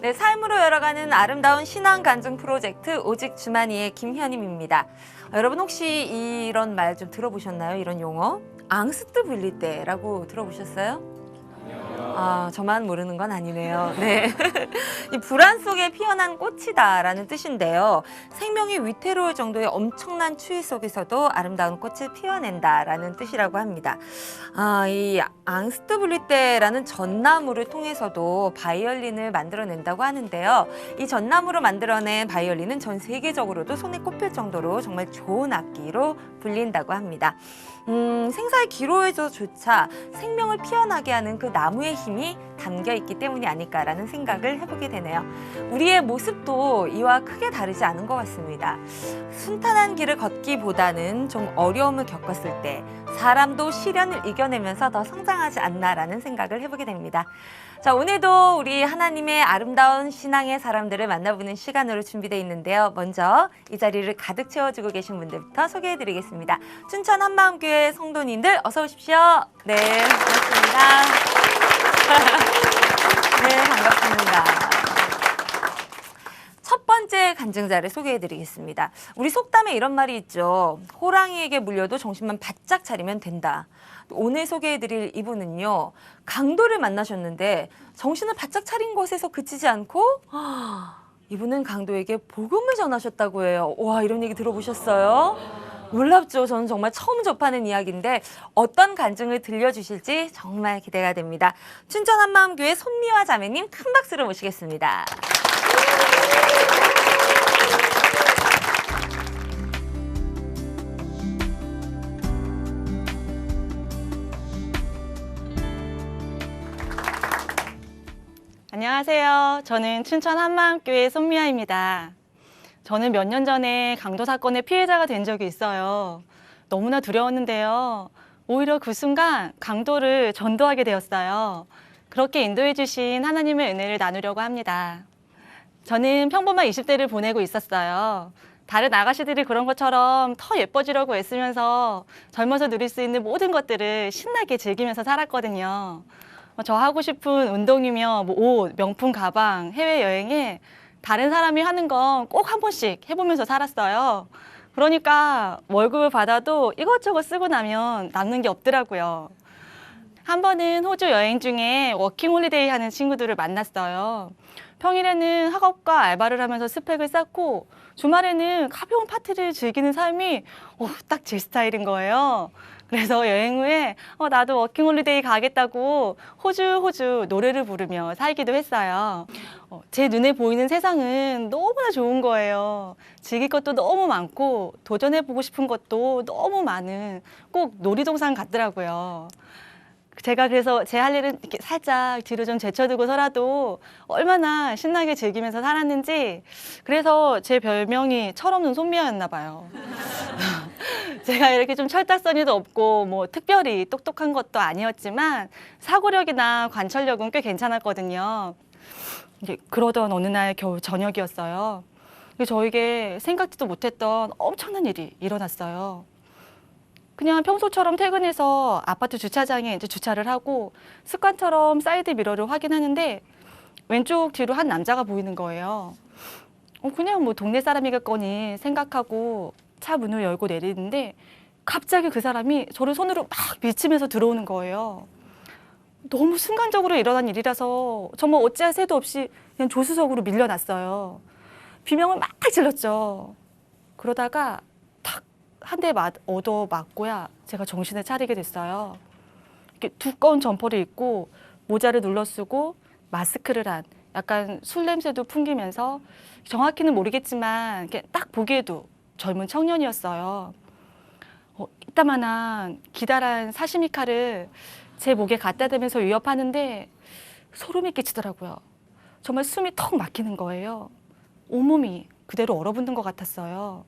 네, 삶으로 열어가는 아름다운 신앙 간증 프로젝트 오직 주만이의 김현임입니다. 여러분 혹시 이런 말 좀 들어보셨나요? 이런 용어? 앙스트 블리떼라고 들어보셨어요? 아, 저만 모르는 건 아니네요. 네. 이 불안 속에 피어난 꽃이다라는 뜻인데요. 생명이 위태로울 정도의 엄청난 추위 속에서도 아름다운 꽃을 피워낸다라는 뜻이라고 합니다. 아, 이 앙스트블리떼라는 전나무를 통해서도 바이올린을 만들어낸다고 하는데요. 이 전나무로 만들어낸 바이올린은 전 세계적으로도 손에 꼽힐 정도로 정말 좋은 악기로 불린다고 합니다. 생사의 기로에서조차 생명을 피어나게 하는 그 나무의 힘이 담겨 있기 때문이 아닐까라는 생각을 해보게 되네요. 우리의 모습도 이와 크게 다르지 않은 것 같습니다. 순탄한 길을 걷기보다는 좀 어려움을 겪었을 때 사람도 시련을 이겨내면서 더 성장하지 않나라는 생각을 해보게 됩니다. 자, 오늘도 우리 하나님의 아름다운 신앙의 사람들을 만나보는 시간으로 준비되어 있는데요. 먼저 이 자리를 가득 채워주고 계신 분들부터 소개해드리겠습니다. 춘천 한마음교회 성도님들 어서 오십시오. 네, 반갑습니다. 네, 반갑습니다. 첫 번째 간증자를 소개해드리겠습니다. 우리 속담에 이런 말이 있죠. 호랑이에게 물려도 정신만 바짝 차리면 된다. 오늘 소개해드릴 이분은요. 강도를 만나셨는데 정신을 바짝 차린 것에서 그치지 않고 이분은 강도에게 복음을 전하셨다고 해요. 와, 이런 얘기 들어보셨어요? 놀랍죠? 저는 정말 처음 접하는 이야기인데 어떤 간증을 들려주실지 정말 기대가 됩니다. 춘천 한마음교회 손미화 자매님 큰 박수로 모시겠습니다. 안녕하세요. 저는 춘천 한마음교회 손미아입니다. 저는 몇 년 전에 강도 사건의 피해자가 된 적이 있어요. 너무나 두려웠는데요. 오히려 그 순간 강도를 전도하게 되었어요. 그렇게 인도해 주신 하나님의 은혜를 나누려고 합니다. 저는 평범한 20대를 보내고 있었어요. 다른 아가씨들이 그런 것처럼 더 예뻐지려고 애쓰면서 젊어서 누릴 수 있는 모든 것들을 신나게 즐기면서 살았거든요. 저 하고 싶은 운동이며 옷, 명품 가방, 해외여행에 다른 사람이 하는 건 꼭 한 번씩 해보면서 살았어요. 그러니까 월급을 받아도 이것저것 쓰고 나면 남는 게 없더라고요. 한 번은 호주 여행 중에 워킹홀리데이 하는 친구들을 만났어요. 평일에는 학업과 알바를 하면서 스펙을 쌓고 주말에는 가벼운 파티를 즐기는 삶이 딱 제 스타일인 거예요. 그래서 여행 후에 나도 워킹홀리데이 가겠다고 호주 노래를 부르며 살기도 했어요. 제 눈에 보이는 세상은 너무나 좋은 거예요. 즐길 것도 너무 많고 도전해보고 싶은 것도 너무 많은 꼭 놀이동산 같더라고요. 제가 그래서 제 할 일은 이렇게 살짝 뒤로 좀 제쳐두고서라도 얼마나 신나게 즐기면서 살았는지 그래서 제 별명이 철없는 손미아였나 봐요. 제가 이렇게 좀 철딱서니도 없고 뭐 특별히 똑똑한 것도 아니었지만 사고력이나 관찰력은 꽤 괜찮았거든요. 그러던 어느 날 겨울 저녁이었어요. 저에게 생각지도 못했던 엄청난 일이 일어났어요. 그냥 평소처럼 퇴근해서 아파트 주차장에 이제 주차를 하고 습관처럼 사이드 미러를 확인하는데 왼쪽 뒤로 한 남자가 보이는 거예요. 그냥 뭐 동네 사람이겠거니 생각하고 차 문을 열고 내리는데 갑자기 그 사람이 저를 손으로 막 밀치면서 들어오는 거예요. 너무 순간적으로 일어난 일이라서 정말 어찌할 새도 없이 그냥 조수석으로 밀려났어요. 비명을 막 질렀죠. 그러다가 한 대 얻어 맞고야 제가 정신을 차리게 됐어요. 이렇게 두꺼운 점퍼를 입고 모자를 눌러쓰고 마스크를 한 약간 술 냄새도 풍기면서 정확히는 모르겠지만 이렇게 딱 보기에도 젊은 청년이었어요. 이따만한 기다란 사시미 칼을 제 목에 갖다 대면서 위협하는데 소름이 끼치더라고요. 정말 숨이 턱 막히는 거예요. 온몸이 그대로 얼어붙는 것 같았어요.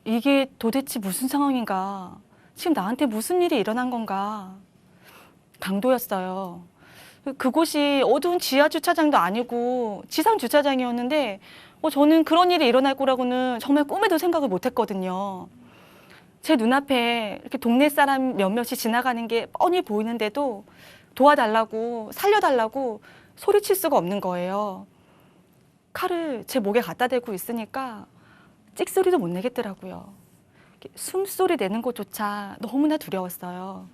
이게 도대체 무슨 상황인가? 지금 나한테 무슨 일이 일어난 건가? 강도였어요. 그곳이 어두운 지하 주차장도 아니고 지상 주차장이었는데 저는 그런 일이 일어날 거라고는 정말 꿈에도 생각을 못 했거든요. 제 눈앞에 이렇게 동네 사람 몇몇이 지나가는 게 뻔히 보이는데도 도와달라고, 살려달라고 소리칠 수가 없는 거예요. 칼을 제 목에 갖다 대고 있으니까 찍소리도 못 내겠더라고요. 숨소리 내는 것조차 너무나 두려웠어요.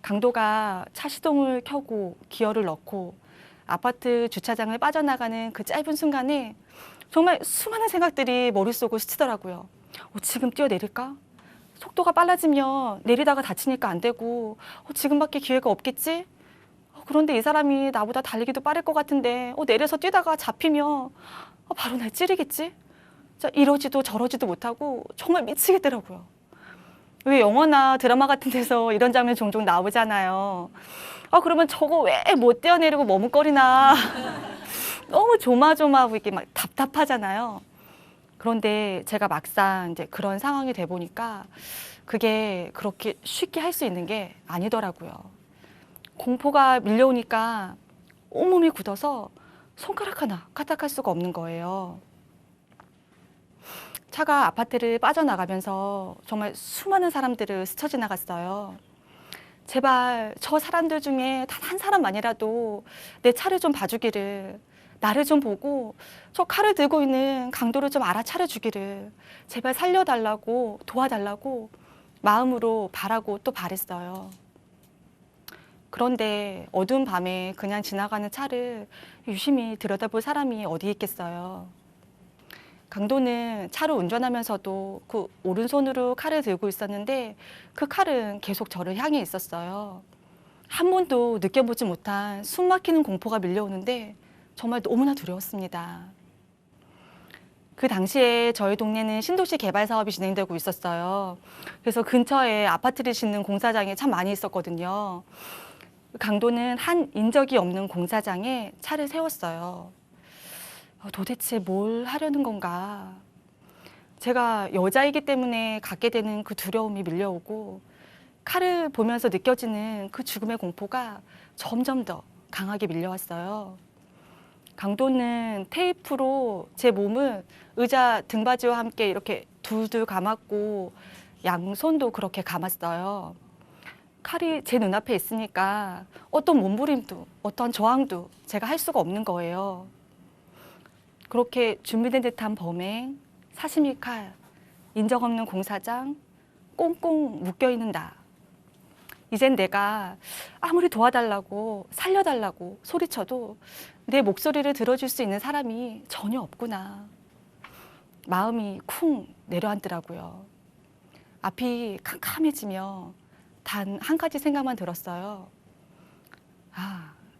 강도가 차 시동을 켜고 기어를 넣고 아파트 주차장을 빠져나가는 그 짧은 순간에 정말 수많은 생각들이 머릿속을 스치더라고요. 지금 뛰어내릴까? 속도가 빨라지면 내리다가 다치니까 안 되고 지금밖에 기회가 없겠지? 그런데 이 사람이 나보다 달리기도 빠를 것 같은데 내려서 뛰다가 잡히면 바로 날 찌르겠지? 이러지도 저러지도 못하고 정말 미치겠더라고요. 왜 영화나 드라마 같은 데서 이런 장면 종종 나오잖아요. 그러면 저거 왜 못 뛰어내리고 머뭇거리나. 너무 조마조마하고 이게 막 답답하잖아요. 그런데 제가 막상 이제 그런 상황이 돼 보니까 그게 그렇게 쉽게 할 수 있는 게 아니더라고요. 공포가 밀려오니까 온몸이 굳어서 손가락 하나 까딱할 수가 없는 거예요. 차가 아파트를 빠져나가면서 정말 수많은 사람들을 스쳐 지나갔어요. 제발 저 사람들 중에 단 한 사람만이라도 내 차를 좀 봐주기를, 나를 좀 보고 저 칼을 들고 있는 강도를 좀 알아차려주기를 제발 살려달라고, 도와달라고 마음으로 바라고 또 바랬어요. 그런데 어두운 밤에 그냥 지나가는 차를 유심히 들여다볼 사람이 어디 있겠어요. 강도는 차를 운전하면서도 그 오른손으로 칼을 들고 있었는데 그 칼은 계속 저를 향해 있었어요. 한 번도 느껴보지 못한 숨막히는 공포가 밀려오는데 정말 너무나 두려웠습니다. 그 당시에 저희 동네는 신도시 개발 사업이 진행되고 있었어요. 그래서 근처에 아파트를 짓는 공사장이 참 많이 있었거든요. 강도는 한 인적이 없는 공사장에 차를 세웠어요. 도대체 뭘 하려는 건가? 제가 여자이기 때문에 갖게 되는 그 두려움이 밀려오고 칼을 보면서 느껴지는 그 죽음의 공포가 점점 더 강하게 밀려왔어요. 강도는 테이프로 제 몸을 의자 등받이와 함께 이렇게 둘둘 감았고 양손도 그렇게 감았어요. 칼이 제 눈앞에 있으니까 어떤 몸부림도 어떤 저항도 제가 할 수가 없는 거예요. 그렇게 준비된 듯한 범행, 사시미 칼, 인적 없는 공사장, 꽁꽁 묶여있는 나. 이젠 내가 아무리 도와달라고 살려달라고 소리쳐도 내 목소리를 들어줄 수 있는 사람이 전혀 없구나. 마음이 쿵 내려앉더라고요. 앞이 캄캄해지며 단 한 가지 생각만 들었어요.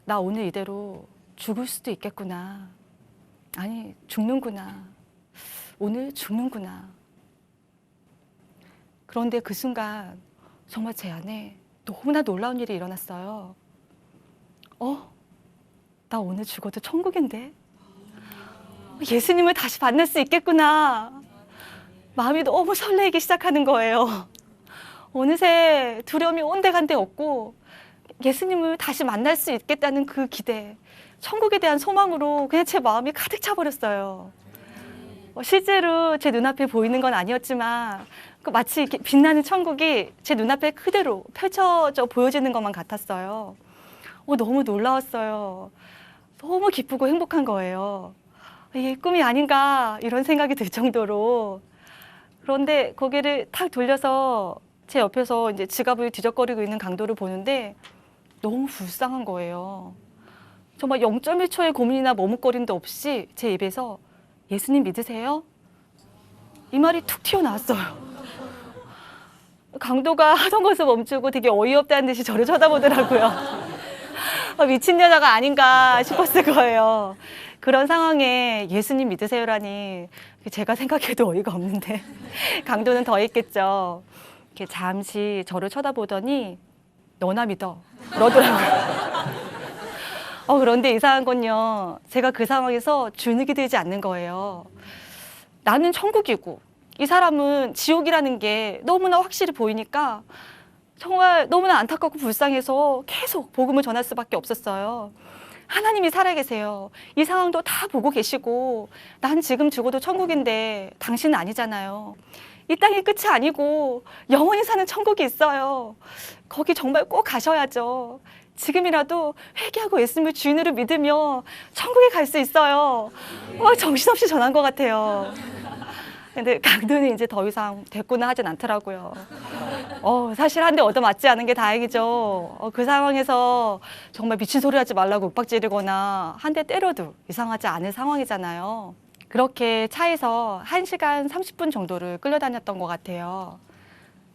나 오늘 이대로 죽을 수도 있겠구나. 아니, 죽는구나. 오늘 죽는구나. 그런데 그 순간 정말 제 안에 너무나 놀라운 일이 일어났어요. 나 오늘 죽어도 천국인데? 예수님을 다시 만날 수 있겠구나. 마음이 너무 설레기 시작하는 거예요. 어느새 두려움이 온데간데 없고 예수님을 다시 만날 수 있겠다는 그 기대, 천국에 대한 소망으로 그냥 제 마음이 가득 차버렸어요. 실제로 제 눈앞에 보이는 건 아니었지만 마치 이렇게 빛나는 천국이 제 눈앞에 그대로 펼쳐져 보여지는 것만 같았어요. 너무 놀라웠어요. 너무 기쁘고 행복한 거예요. 이게 꿈이 아닌가 이런 생각이 들 정도로. 그런데 고개를 탁 돌려서 제 옆에서 이제 지갑을 뒤적거리고 있는 강도를 보는데 너무 불쌍한 거예요. 정말 0.1초의 고민이나 머뭇거림도 없이 제 입에서 예수님 믿으세요? 이 말이 툭 튀어나왔어요. 강도가 하던 것을 멈추고 되게 어이없다는 듯이 저를 쳐다보더라고요. 미친 여자가 아닌가 싶었을 거예요. 그런 상황에 예수님 믿으세요라니 제가 생각해도 어이가 없는데 강도는 더 했겠죠. 이렇게 잠시 저를 쳐다보더니 너나 믿어 그러더라고요. 그런데 이상한 건요. 제가 그 상황에서 주눅이 들지 않는 거예요. 나는 천국이고 이 사람은 지옥이라는 게 너무나 확실히 보이니까 정말 너무나 안타깝고 불쌍해서 계속 복음을 전할 수밖에 없었어요. 하나님이 살아계세요. 이 상황도 다 보고 계시고 난 지금 죽어도 천국인데 당신은 아니잖아요. 이 땅이 끝이 아니고 영원히 사는 천국이 있어요. 거기 정말 꼭 가셔야죠. 지금이라도 회개하고 예수님을 주인으로 믿으며 천국에 갈 수 있어요. 정신없이 전한 것 같아요. 근데 강도는 이제 더 이상 대꾸는 하진 않더라고요. 사실 한 대 얻어맞지 않은 게 다행이죠. 그 상황에서 정말 미친 소리 하지 말라고 윽박지르거나 한 대 때려도 이상하지 않을 상황이잖아요. 그렇게 차에서 1시간 30분 정도를 끌려다녔던 것 같아요.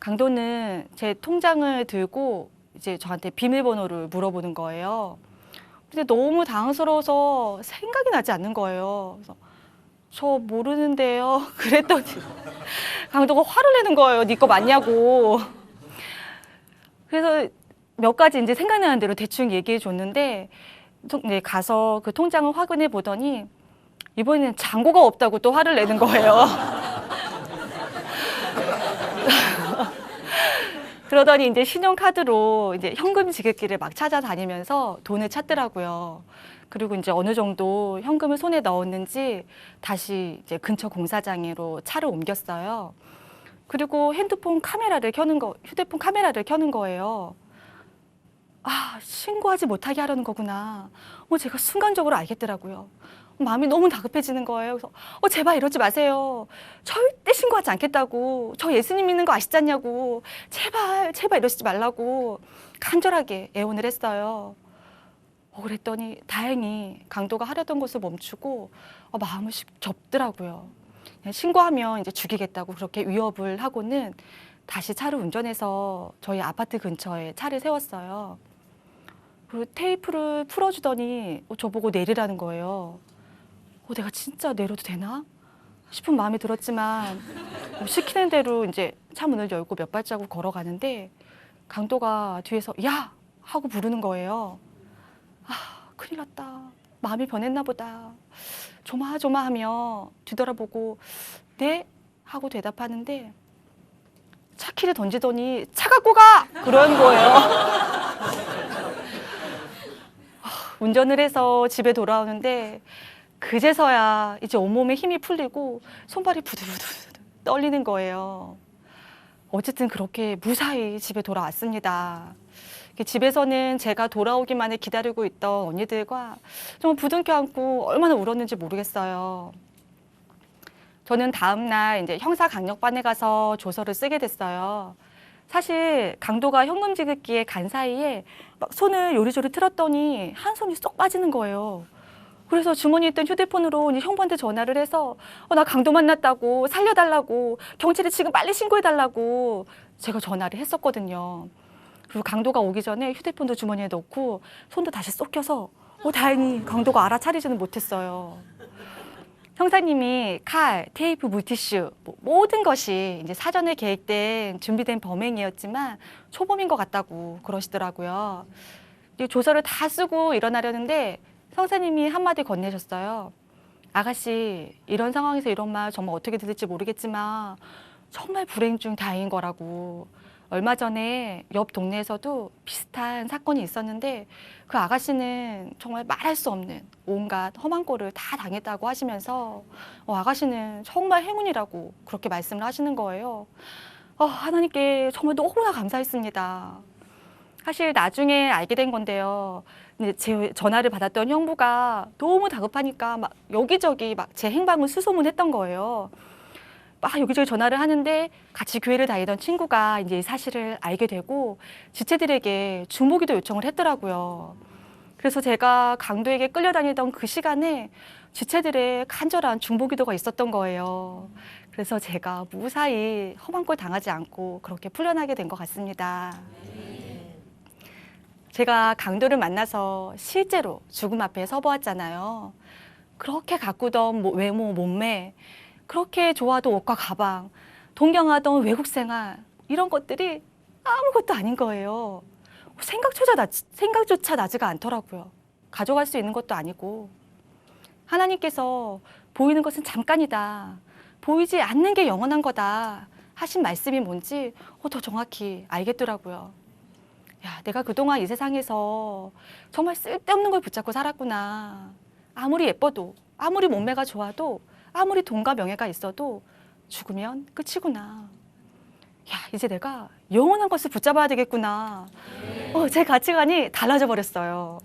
강도는 제 통장을 들고 이제 저한테 비밀번호를 물어보는 거예요. 근데 너무 당황스러워서 생각이 나지 않는 거예요. 그래서 저 모르는데요. 그랬더니 강도가 화를 내는 거예요. 네 거 맞냐고. 그래서 몇 가지 이제 생각나는 대로 대충 얘기해 줬는데 가서 그 통장을 확인해 보더니 이번에는 잔고가 없다고 또 화를 내는 거예요. 그러더니 이제 신용카드로 이제 현금 지급기를 막 찾아다니면서 돈을 찾더라고요. 그리고 이제 어느 정도 현금을 손에 넣었는지 다시 이제 근처 공사장으로 차를 옮겼어요. 그리고 휴대폰 카메라를 켜는 거예요. 신고하지 못하게 하려는 거구나. 제가 순간적으로 알겠더라고요. 마음이 너무 다급해지는 거예요. 그래서 제발 이러지 마세요. 절대 신고하지 않겠다고. 저 예수님 믿는 거 아시지 않냐고. 제발 이러시지 말라고 간절하게 애원을 했어요. 그랬더니 다행히 강도가 하려던 것을 멈추고 마음을 접더라고요. 신고하면 이제 죽이겠다고 그렇게 위협을 하고는 다시 차를 운전해서 저희 아파트 근처에 차를 세웠어요. 그리고 테이프를 풀어주더니 저보고 내리라는 거예요. 내가 진짜 내려도 되나 싶은 마음이 들었지만 시키는 대로 이제 차 문을 열고 몇 발자국 걸어가는데 강도가 뒤에서 야! 하고 부르는 거예요. 큰일 났다. 마음이 변했나 보다. 조마조마하며 뒤돌아보고 네? 하고 대답하는데 차 키를 던지더니 차 갖고 가! 그런 거예요. 운전을 해서 집에 돌아오는데 그제서야 이제 온몸에 힘이 풀리고 손발이 부들부들 떨리는 거예요. 어쨌든 그렇게 무사히 집에 돌아왔습니다. 집에서는 제가 돌아오기만을 기다리고 있던 언니들과 정말 부둥켜 안고 얼마나 울었는지 모르겠어요. 저는 다음 날 이제 형사강력반에 가서 조서를 쓰게 됐어요. 사실 강도가 현금 지급기에 간 사이에 막 손을 요리조리 틀었더니 한 손이 쏙 빠지는 거예요. 그래서 주머니에 있던 휴대폰으로 형부한테 전화를 해서 나 강도 만났다고 살려달라고 경찰에 지금 빨리 신고해달라고 제가 전화를 했었거든요. 그리고 강도가 오기 전에 휴대폰도 주머니에 넣고 손도 다시 쏙 껴서 다행히 강도가 알아차리지는 못했어요. 형사님이 칼, 테이프, 물티슈 모든 것이 이제 사전에 계획된 준비된 범행이었지만 초범인 것 같다고 그러시더라고요. 조서를 다 쓰고 일어나려는데 형사님이 한마디 건네셨어요. 아가씨, 이런 상황에서 이런 말 정말 어떻게 들을지 모르겠지만 정말 불행 중 다행인 거라고. 얼마 전에 옆 동네에서도 비슷한 사건이 있었는데 그 아가씨는 정말 말할 수 없는 온갖 험한 꼴을 다 당했다고 하시면서 아가씨는 정말 행운이라고 그렇게 말씀을 하시는 거예요. 하나님께 정말 너무나 감사했습니다. 사실 나중에 알게 된 건데요. 제 전화를 받았던 형부가 너무 다급하니까 막 여기저기 막 제 행방을 수소문했던 거예요. 막 여기저기 전화를 하는데 같이 교회를 다니던 친구가 이제 이 사실을 알게 되고 지체들에게 중보기도 요청을 했더라고요. 그래서 제가 강도에게 끌려다니던 그 시간에 지체들의 간절한 중보기도가 있었던 거예요. 그래서 제가 무사히 험한 꼴 당하지 않고 그렇게 풀려나게 된 것 같습니다. 제가 강도를 만나서 실제로 죽음 앞에 서보았잖아요. 그렇게 가꾸던 외모, 몸매, 그렇게 좋아하던 옷과 가방, 동경하던 외국 생활 이런 것들이 아무것도 아닌 거예요. 생각조차 나지가 않더라고요. 가져갈 수 있는 것도 아니고. 하나님께서 보이는 것은 잠깐이다. 보이지 않는 게 영원한 거다 하신 말씀이 뭔지 더 정확히 알겠더라고요. 야, 내가 그동안 이 세상에서 정말 쓸데없는 걸 붙잡고 살았구나. 아무리 예뻐도, 아무리 몸매가 좋아도, 아무리 돈과 명예가 있어도 죽으면 끝이구나. 야, 이제 내가 영원한 것을 붙잡아야 되겠구나. 제 가치관이 달라져 버렸어요.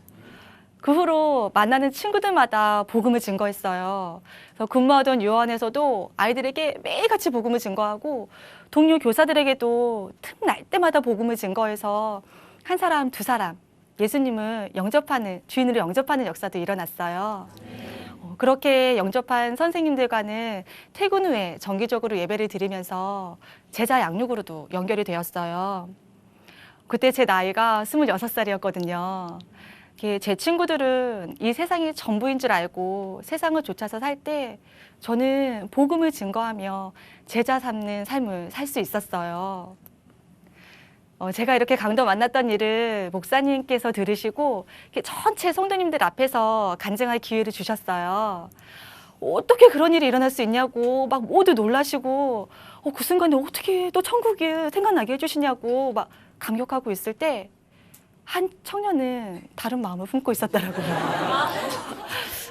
그 후로 만나는 친구들마다 복음을 증거했어요. 그래서 근무하던 요한에서도 아이들에게 매일같이 복음을 증거하고 동료 교사들에게도 틈날 때마다 복음을 증거해서 한 사람, 두 사람 예수님을 영접하는, 주인으로 영접하는 역사도 일어났어요. 그렇게 영접한 선생님들과는 퇴근 후에 정기적으로 예배를 드리면서 제자 양육으로도 연결이 되었어요. 그때 제 나이가 26살이었거든요. 제 친구들은 이 세상이 전부인 줄 알고 세상을 쫓아서 살 때 저는 복음을 증거하며 제자 삼는 삶을 살 수 있었어요. 제가 이렇게 강도 만났던 일을 목사님께서 들으시고 전체 성도님들 앞에서 간증할 기회를 주셨어요. 어떻게 그런 일이 일어날 수 있냐고 막 모두 놀라시고 그 순간에 어떻게 또 천국이 생각나게 해주시냐고 막 감격하고 있을 때 한 청년은 다른 마음을 품고 있었더라고요.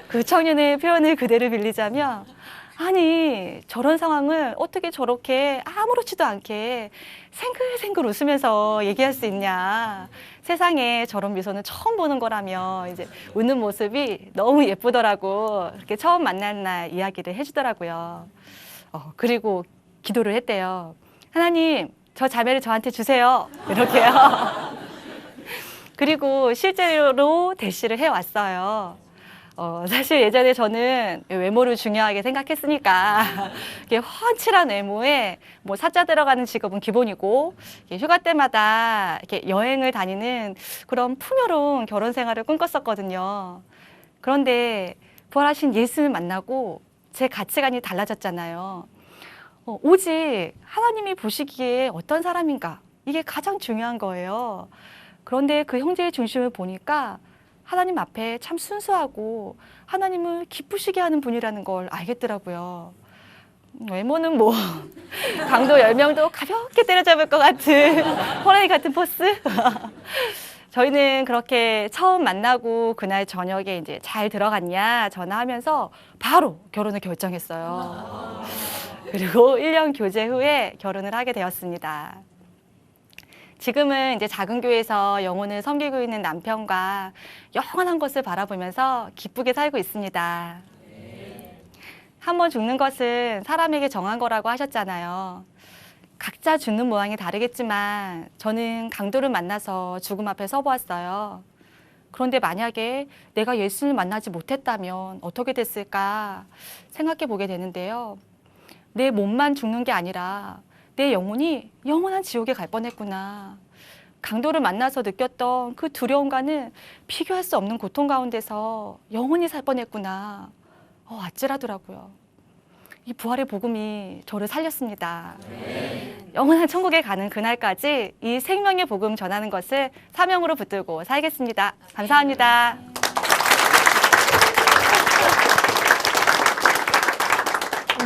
그 청년의 표현을 그대로 빌리자면 아니 저런 상황을 어떻게 저렇게 아무렇지도 않게 생글생글 웃으면서 얘기할 수 있냐. 세상에 저런 미소는 처음 보는 거라며 이제 웃는 모습이 너무 예쁘더라고. 그렇게 처음 만난 날 이야기를 해주더라고요. 그리고 기도를 했대요. 하나님 저 자매를 저한테 주세요. 이렇게요. 그리고 실제로 대시를 해왔어요. 사실 예전에 저는 외모를 중요하게 생각했으니까 이게 훤칠한 외모에 뭐 사자 들어가는 직업은 기본이고 휴가 때마다 이렇게 여행을 다니는 그런 풍요로운 결혼 생활을 꿈꿨었거든요. 그런데 부활하신 예수를 만나고 제 가치관이 달라졌잖아요. 오직 하나님이 보시기에 어떤 사람인가 이게 가장 중요한 거예요. 그런데 그 형제의 중심을 보니까 하나님 앞에 참 순수하고 하나님을 기쁘시게 하는 분이라는 걸 알겠더라고요. 외모는 뭐 강도 10명도 가볍게 때려잡을 것 같은 호랑이 같은 포스. 저희는 그렇게 처음 만나고 그날 저녁에 이제 잘 들어갔냐 전화하면서 바로 결혼을 결정했어요. 그리고 1년 교제 후에 결혼을 하게 되었습니다. 지금은 이제 작은 교회에서 영혼을 섬기고 있는 남편과 영원한 것을 바라보면서 기쁘게 살고 있습니다. 한 번 죽는 것은 사람에게 정한 거라고 하셨잖아요. 각자 죽는 모양이 다르겠지만 저는 강도를 만나서 죽음 앞에 서보았어요. 그런데 만약에 내가 예수님을 만나지 못했다면 어떻게 됐을까 생각해 보게 되는데요. 내 몸만 죽는 게 아니라 내 영혼이 영원한 지옥에 갈 뻔했구나. 강도를 만나서 느꼈던 그 두려움과는 비교할 수 없는 고통 가운데서 영원히 살 뻔했구나. 아찔하더라고요. 이 부활의 복음이 저를 살렸습니다. 영원한 천국에 가는 그날까지 이 생명의 복음 전하는 것을 사명으로 붙들고 살겠습니다. 감사합니다.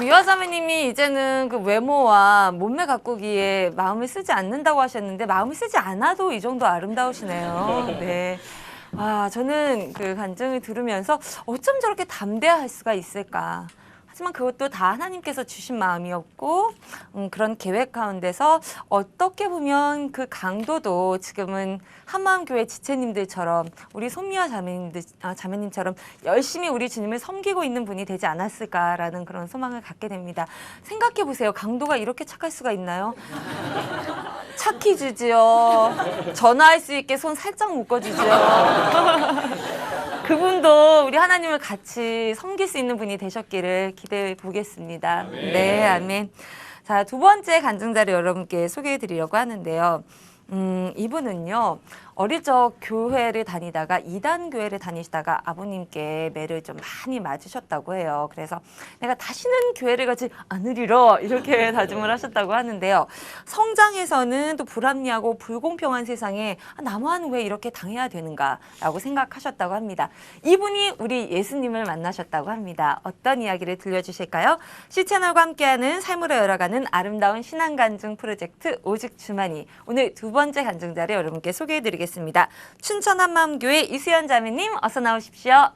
미화 자매님이 이제는 그 외모와 몸매 가꾸기에 마음을 쓰지 않는다고 하셨는데 마음을 쓰지 않아도 이 정도 아름다우시네요. 네. 저는 그 간증을 들으면서 어쩜 저렇게 담대할 수가 있을까. 하지만 그것도 다 하나님께서 주신 마음이었고 그런 계획 가운데서 어떻게 보면 그 강도도 지금은 한마음교회 지체님들처럼 우리 손미화 자매님처럼 열심히 우리 주님을 섬기고 있는 분이 되지 않았을까라는 그런 소망을 갖게 됩니다. 생각해 보세요. 강도가 이렇게 착할 수가 있나요? 착히주지요. 전화할 수 있게 손 살짝 묶어주지요. 그분도 우리 하나님을 같이 섬길 수 있는 분이 되셨기를 기대해 보겠습니다. 네, 아멘. 자, 두 번째 간증자를 여러분께 소개해 드리려고 하는데요. 이분은요, 어릴 적 교회를 다니다가 이단 교회를 다니시다가 아버님께 매를 좀 많이 맞으셨다고 해요. 그래서 내가 다시는 교회를 가지 않으리라 이렇게 다짐을 하셨다고 하는데요. 성장해서는 또 불합리하고 불공평한 세상에 나만 왜 이렇게 당해야 되는가라고 생각하셨다고 합니다. 이분이 우리 예수님을 만나셨다고 합니다. 어떤 이야기를 들려주실까요? C채널과 함께하는 삶으로 열어가는 아름다운 신앙간증 프로젝트 오직 주만이 오늘 두 번째 간증자를 여러분께 소개해드리겠습니다. 춘천 한마음교회 이수연 자매님 어서 나오십시오.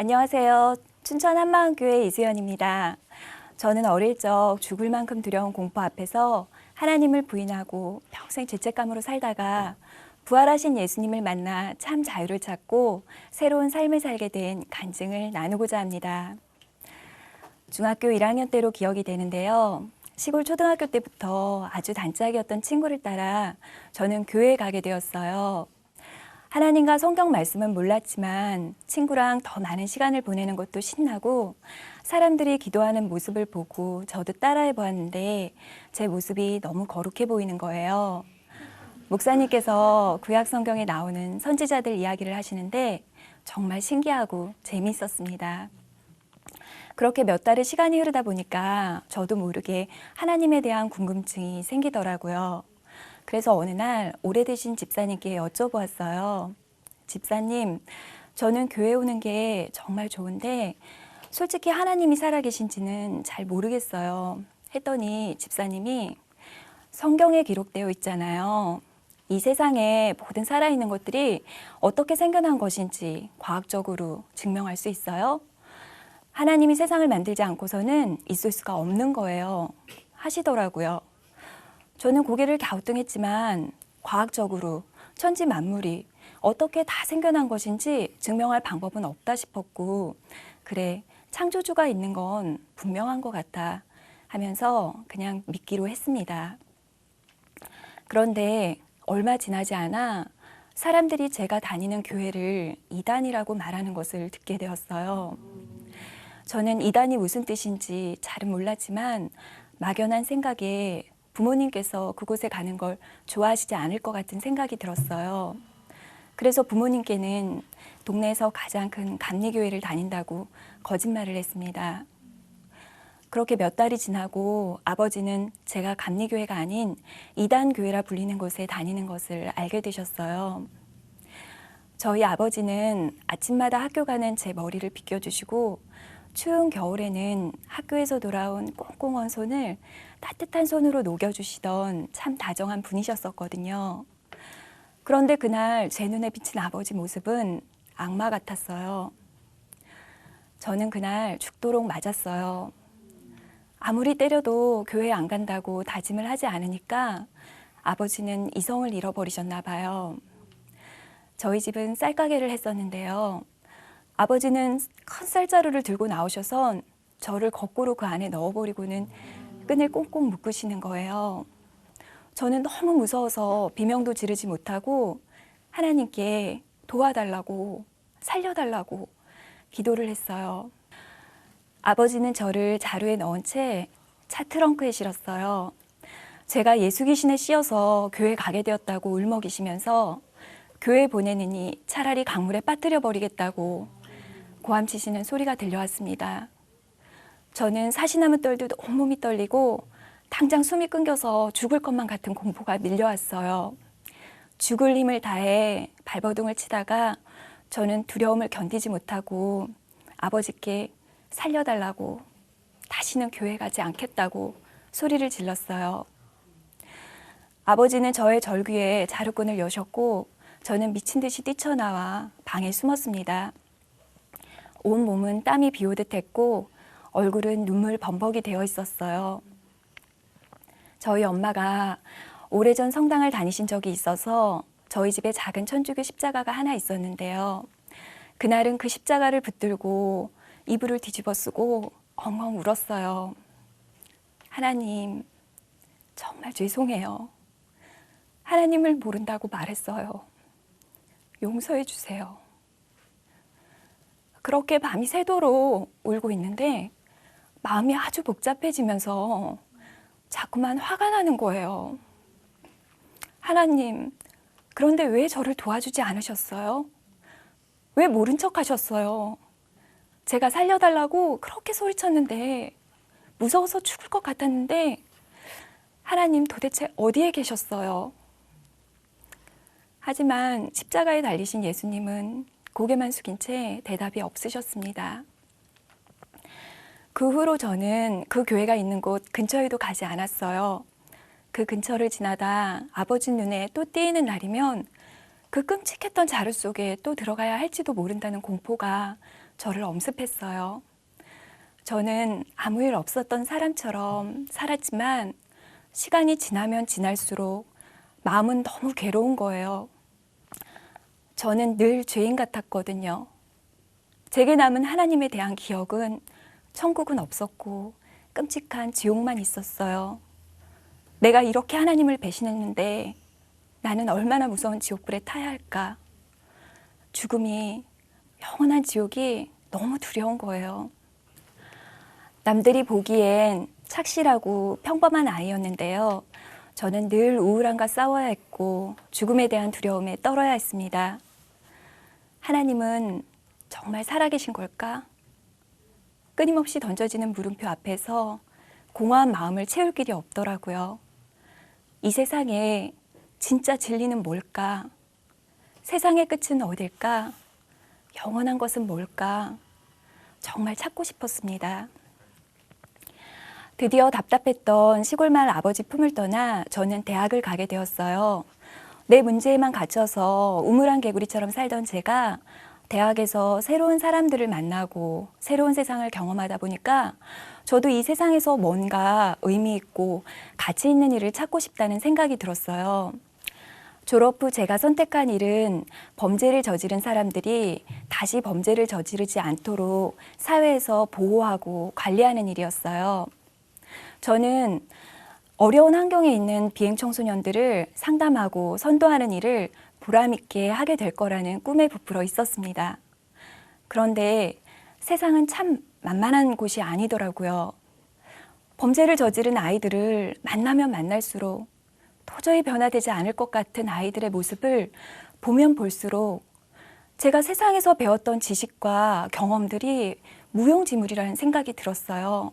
안녕하세요. 춘천 한마음교회 이수연입니다. 저는 어릴 적 죽을 만큼 두려운 공포 앞에서 하나님을 부인하고 평생 죄책감으로 살다가 부활하신 예수님을 만나 참 자유를 찾고 새로운 삶을 살게 된 간증을 나누고자 합니다. 중학교 1학년 때로 기억이 되는데요. 시골 초등학교 때부터 아주 단짝이었던 친구를 따라 저는 교회에 가게 되었어요. 하나님과 성경 말씀은 몰랐지만 친구랑 더 많은 시간을 보내는 것도 신나고 사람들이 기도하는 모습을 보고 저도 따라해 보았는데 제 모습이 너무 거룩해 보이는 거예요. 목사님께서 구약 성경에 나오는 선지자들 이야기를 하시는데 정말 신기하고 재미있었습니다. 그렇게 몇 달의 시간이 흐르다 보니까 저도 모르게 하나님에 대한 궁금증이 생기더라고요. 그래서 어느 날 오래되신 집사님께 여쭤보았어요. 집사님, 저는 교회 오는 게 정말 좋은데 솔직히 하나님이 살아계신지는 잘 모르겠어요. 했더니 집사님이 성경에 기록되어 있잖아요. 이 세상에 모든 살아있는 것들이 어떻게 생겨난 것인지 과학적으로 증명할 수 있어요? 하나님이 세상을 만들지 않고서는 있을 수가 없는 거예요. 하시더라고요. 저는 고개를 갸우뚱했지만 과학적으로 천지 만물이 어떻게 다 생겨난 것인지 증명할 방법은 없다 싶었고, 그래, 창조주가 있는 건 분명한 것 같아 하면서 그냥 믿기로 했습니다. 그런데 얼마 지나지 않아 사람들이 제가 다니는 교회를 이단이라고 말하는 것을 듣게 되었어요. 저는 이단이 무슨 뜻인지 잘은 몰랐지만 막연한 생각에 부모님께서 그곳에 가는 걸 좋아하시지 않을 것 같은 생각이 들었어요. 그래서 부모님께는 동네에서 가장 큰 감리교회를 다닌다고 거짓말을 했습니다. 그렇게 몇 달이 지나고 아버지는 제가 감리교회가 아닌 이단교회라 불리는 곳에 다니는 것을 알게 되셨어요. 저희 아버지는 아침마다 학교 가는 제 머리를 빗겨주시고 추운 겨울에는 학교에서 돌아온 꽁꽁한 손을 따뜻한 손으로 녹여주시던 참 다정한 분이셨었거든요. 그런데 그날 제 눈에 비친 아버지 모습은 악마 같았어요. 저는 그날 죽도록 맞았어요. 아무리 때려도 교회 안 간다고 다짐을 하지 않으니까 아버지는 이성을 잃어버리셨나 봐요. 저희 집은 쌀가게를 했었는데요. 아버지는 큰 쌀자루를 들고 나오셔서 저를 거꾸로 그 안에 넣어버리고는 끈을 꽁꽁 묶으시는 거예요. 저는 너무 무서워서 비명도 지르지 못하고 하나님께 도와달라고, 살려달라고 기도를 했어요. 아버지는 저를 자루에 넣은 채 차 트렁크에 실었어요. 제가 예수 귀신에 씌어서 교회 가게 되었다고 울먹이시면서 교회 보내느니 차라리 강물에 빠뜨려 버리겠다고 고함치시는 소리가 들려왔습니다. 저는 사시나무 떨듯 온몸이 떨리고 당장 숨이 끊겨서 죽을 것만 같은 공포가 밀려왔어요. 죽을 힘을 다해 발버둥을 치다가 저는 두려움을 견디지 못하고 아버지께 살려달라고, 다시는 교회 가지 않겠다고 소리를 질렀어요. 아버지는 저의 절규에 자루끈을 여셨고 저는 미친 듯이 뛰쳐나와 방에 숨었습니다. 온 몸은 땀이 비오듯 했고 얼굴은 눈물 범벅이 되어 있었어요. 저희 엄마가 오래전 성당을 다니신 적이 있어서 저희 집에 작은 천주교 십자가가 하나 있었는데요. 그날은 그 십자가를 붙들고 이불을 뒤집어 쓰고 엉엉 울었어요. 하나님, 정말 죄송해요. 하나님을 모른다고 말했어요. 용서해 주세요. 그렇게 밤이 새도록 울고 있는데 마음이 아주 복잡해지면서 자꾸만 화가 나는 거예요. 하나님, 그런데 왜 저를 도와주지 않으셨어요? 왜 모른 척 하셨어요? 제가 살려달라고 그렇게 소리쳤는데, 무서워서 죽을 것 같았는데 하나님 도대체 어디에 계셨어요? 하지만 십자가에 달리신 예수님은 고개만 숙인 채 대답이 없으셨습니다. 그 후로 저는 그 교회가 있는 곳 근처에도 가지 않았어요. 그 근처를 지나다 아버지 눈에 또 띄이는 날이면 그 끔찍했던 자루 속에 또 들어가야 할지도 모른다는 공포가 저를 엄습했어요. 저는 아무 일 없었던 사람처럼 살았지만 시간이 지나면 지날수록 마음은 너무 괴로운 거예요. 저는 늘 죄인 같았거든요. 제게 남은 하나님에 대한 기억은 천국은 없었고 끔찍한 지옥만 있었어요. 내가 이렇게 하나님을 배신했는데 나는 얼마나 무서운 지옥불에 타야 할까? 죽음이, 영원한 지옥이 너무 두려운 거예요. 남들이 보기엔 착실하고 평범한 아이였는데요. 저는 늘 우울함과 싸워야 했고 죽음에 대한 두려움에 떨어야 했습니다. 하나님은 정말 살아계신 걸까? 끊임없이 던져지는 물음표 앞에서 공허한 마음을 채울 길이 없더라고요. 이 세상에 진짜 진리는 뭘까? 세상의 끝은 어딜까? 영원한 것은 뭘까? 정말 찾고 싶었습니다. 드디어 답답했던 시골마을 아버지 품을 떠나 저는 대학을 가게 되었어요. 내 문제에만 갇혀서 우물안 개구리처럼 살던 제가 대학에서 새로운 사람들을 만나고 새로운 세상을 경험하다 보니까 저도 이 세상에서 뭔가 의미 있고 가치 있는 일을 찾고 싶다는 생각이 들었어요. 졸업 후 제가 선택한 일은 범죄를 저지른 사람들이 다시 범죄를 저지르지 않도록 사회에서 보호하고 관리하는 일이었어요. 저는 어려운 환경에 있는 비행 청소년들을 상담하고 선도하는 일을 보람 있게 하게 될 거라는 꿈에 부풀어 있었습니다. 그런데 세상은 참 만만한 곳이 아니더라고요. 범죄를 저지른 아이들을 만나면 만날수록 도저히 변화되지 않을 것 같은 아이들의 모습을 보면 볼수록 제가 세상에서 배웠던 지식과 경험들이 무용지물이라는 생각이 들었어요.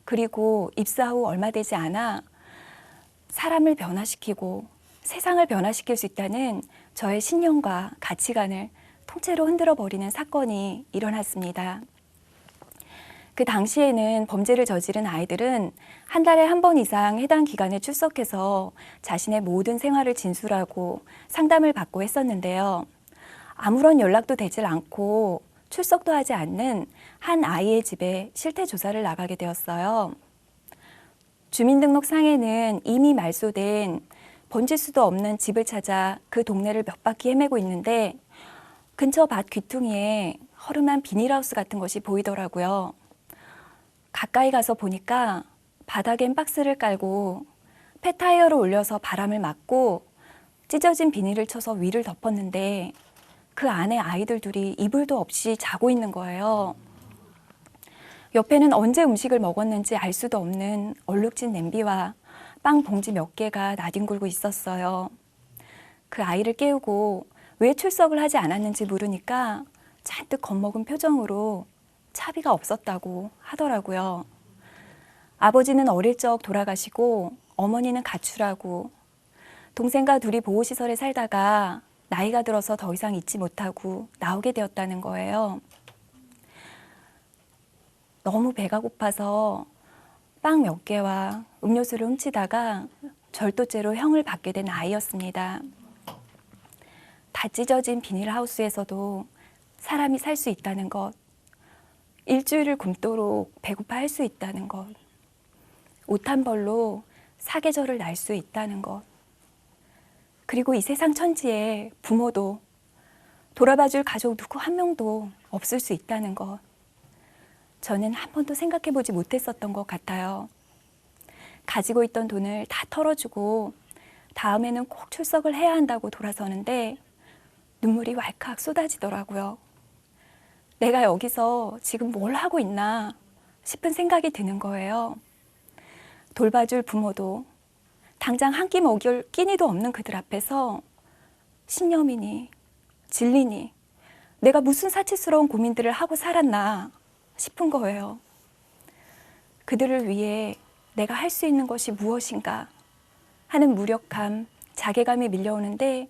그리고 입사 후 얼마 되지 않아 사람을 변화시키고 세상을 변화시킬 수 있다는 저의 신념과 가치관을 통째로 흔들어 버리는 사건이 일어났습니다. 그 당시에는 범죄를 저지른 아이들은 한 달에 한 번 이상 해당 기관에 출석해서 자신의 모든 생활을 진술하고 상담을 받고 했었는데요. 아무런 연락도 되질 않고 출석도 하지 않는 한 아이의 집에 실태 조사를 나가게 되었어요. 주민등록상에는 이미 말소된 번지수도 없는 집을 찾아 그 동네를 몇 바퀴 헤매고 있는데 근처 밭 귀퉁이에 허름한 비닐하우스 같은 것이 보이더라고요. 가까이 가서 보니까 바닥엔 박스를 깔고 폐타이어를 올려서 바람을 막고 찢어진 비닐을 쳐서 위를 덮었는데 그 안에 아이들 둘이 이불도 없이 자고 있는 거예요. 옆에는 언제 음식을 먹었는지 알 수도 없는 얼룩진 냄비와 빵 봉지 몇 개가 나뒹굴고 있었어요. 그 아이를 깨우고 왜 출석을 하지 않았는지 물으니까 잔뜩 겁먹은 표정으로 차비가 없었다고 하더라고요. 아버지는 어릴 적 돌아가시고 어머니는 가출하고 동생과 둘이 보호시설에 살다가 나이가 들어서 더 이상 있지 못하고 나오게 되었다는 거예요. 너무 배가 고파서 빵 몇 개와 음료수를 훔치다가 절도죄로 형을 받게 된 아이였습니다. 다 찢어진 비닐하우스에서도 사람이 살 수 있다는 것, 일주일을 굶도록 배고파할 수 있다는 것, 옷 한 벌로 사계절을 날 수 있다는 것, 그리고 이 세상 천지에 부모도 돌아봐줄 가족 누구 한 명도 없을 수 있다는 것, 저는 한 번도 생각해보지 못했었던 것 같아요. 가지고 있던 돈을 다 털어주고 다음에는 꼭 출석을 해야 한다고 돌아서는데 눈물이 왈칵 쏟아지더라고요. 내가 여기서 지금 뭘 하고 있나 싶은 생각이 드는 거예요. 돌봐줄 부모도 당장 한 끼 먹일 끼니도 없는 그들 앞에서 신념이니 진리니 내가 무슨 사치스러운 고민들을 하고 살았나 싶은 거예요. 그들을 위해 내가 할 수 있는 것이 무엇인가 하는 무력감, 자괴감이 밀려오는데